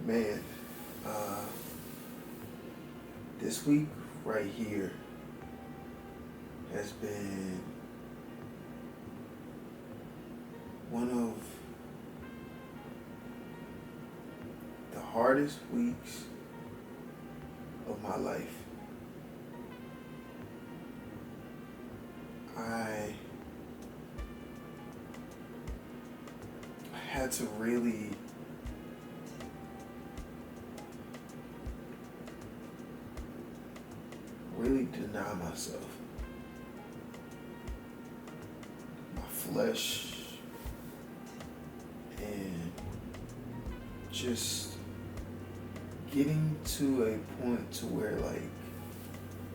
Man, uh, this week right here has been one of the hardest weeks of my life. I had to really deny myself. My flesh and just getting to a point to where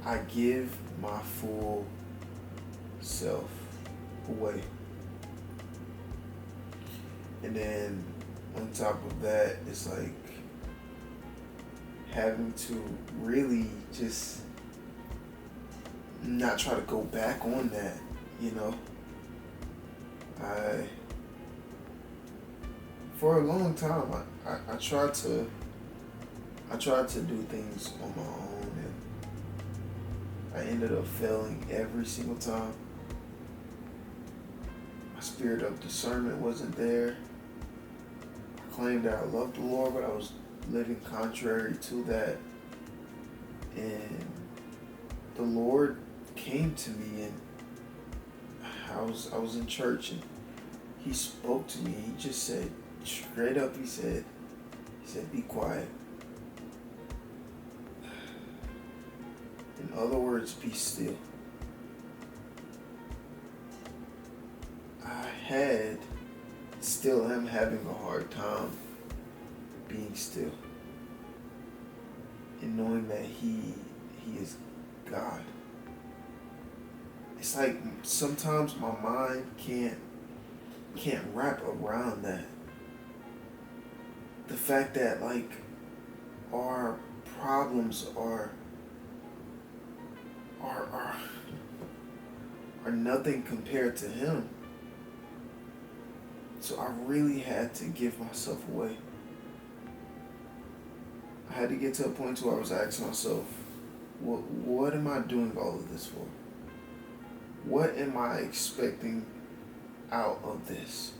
I give my full self away. And then on top of that, it's like having to really just not try to go back on that, you know. I For a long time I tried to do things on my own, and I ended up failing every single time. My spirit of discernment wasn't there. I claimed that I loved the Lord, but I was living contrary to that. And the Lord came to me, and I was in church, and He spoke to me. He just said straight up, He said, be quiet. In other words, be still. Still am having a hard time being still and knowing that He is God. It's like sometimes my mind can't wrap around that. The fact that our problems are nothing compared to Him. So I really had to give myself away. I had to get to a point where I was asking myself, what am I doing all of this for? What am I expecting out of this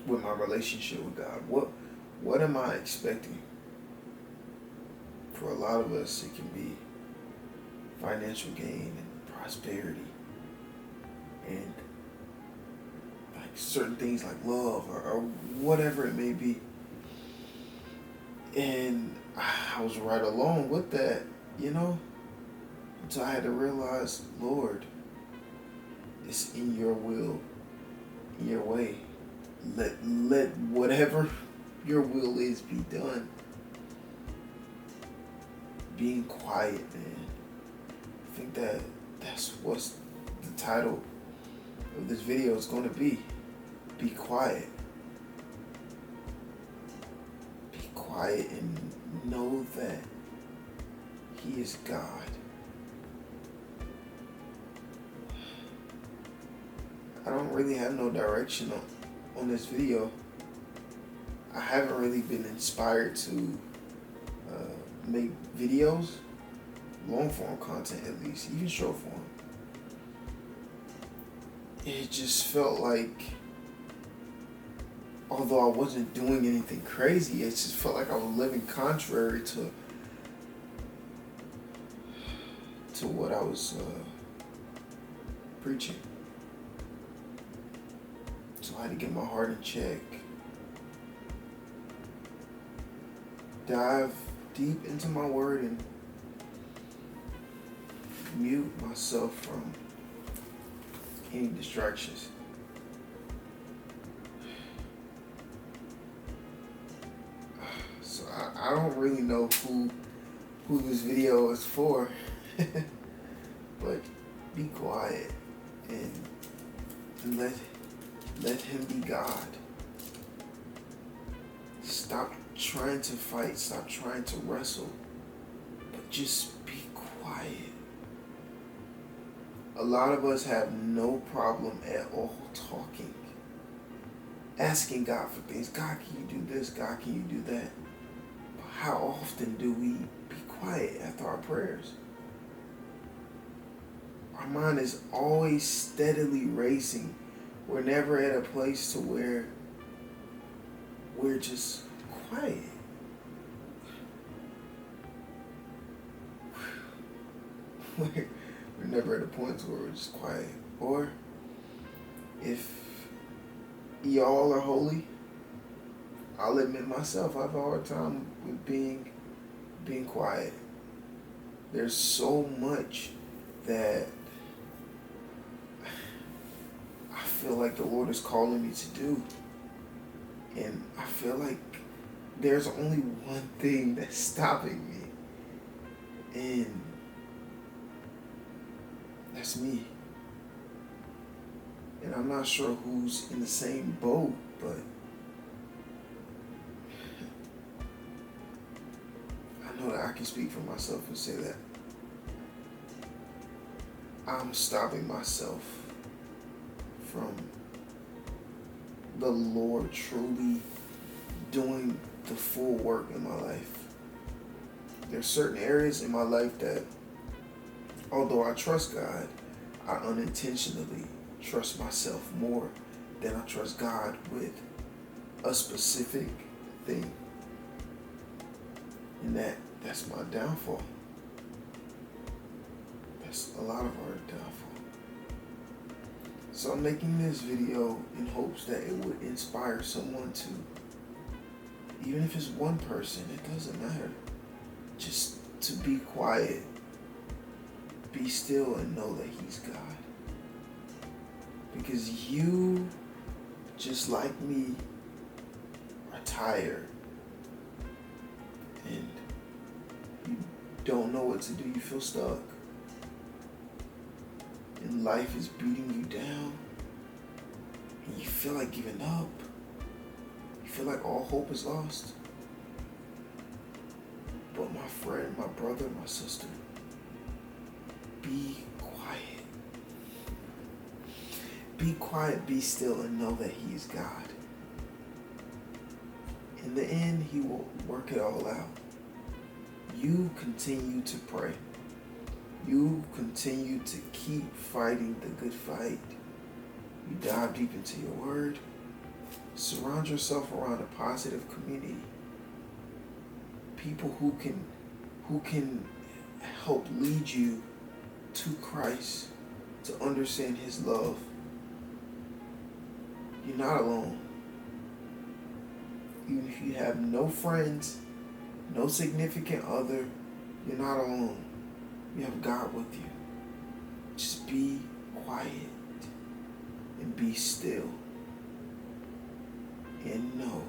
with my relationship with God? What am I expecting? For a lot of us, it can be financial gain and prosperity and certain things like love or whatever it may be. And I was right along with that, until I had to realize, Lord, it's in your will, in your way. Let whatever your will is be done. Being quiet, man. I think that's what's the title of this video is going to be. Be quiet. Be quiet and know that He is God. I don't really have no direction on this video. I haven't really been inspired to make videos, long form content at least, even short form. It just felt like, although I wasn't doing anything crazy, it just felt like I was living contrary to what I was preaching. So I had to get my heart in check. Dive deep into my word and mute myself from any distractions. So I don't really know who this video is for, but be quiet and let Him be God. Stop trying to fight, stop trying to wrestle, but just be quiet. A lot of us have no problem at all talking. asking God for things. God, can you do this? God, can you do that? But how often do we be quiet after our prayers? Our mind is always steadily racing. We're never at a place to where we're just quiet. We're never at a point where we're just quiet. Or if y'all are holy, I'll admit myself, I have a hard time with being quiet. There's so much that I feel like the Lord is calling me to do. And I feel like there's only one thing that's stopping me. And that's me. And I'm not sure who's in the same boat, but I know that I can speak for myself and say that I'm stopping myself from the Lord truly doing the full work in my life. There's certain areas in my life that, although I trust God, I unintentionally trust myself more than I trust God with a specific thing. And that's my downfall. That's a lot of our downfall. So I'm making this video in hopes that it would inspire someone to, even if it's one person, it doesn't matter, just to be quiet, be still, and know that He's God. Because you, just like me, are tired and you don't know what to do. You feel stuck and life is beating you down and you feel like giving up. You feel like all hope is lost. But my friend, my brother, my sister, be quiet. Be quiet, be still, and know that He is God. In the end, He will work it all out. You continue to pray. You continue to keep fighting the good fight. You dive deep into your word. Surround yourself around a positive community. People who can help lead you to Christ, to understand His love. You're not alone. Even if you have no friends, no significant other, you're not alone. You have God with you. Just be quiet and be still and know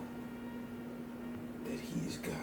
that He is God.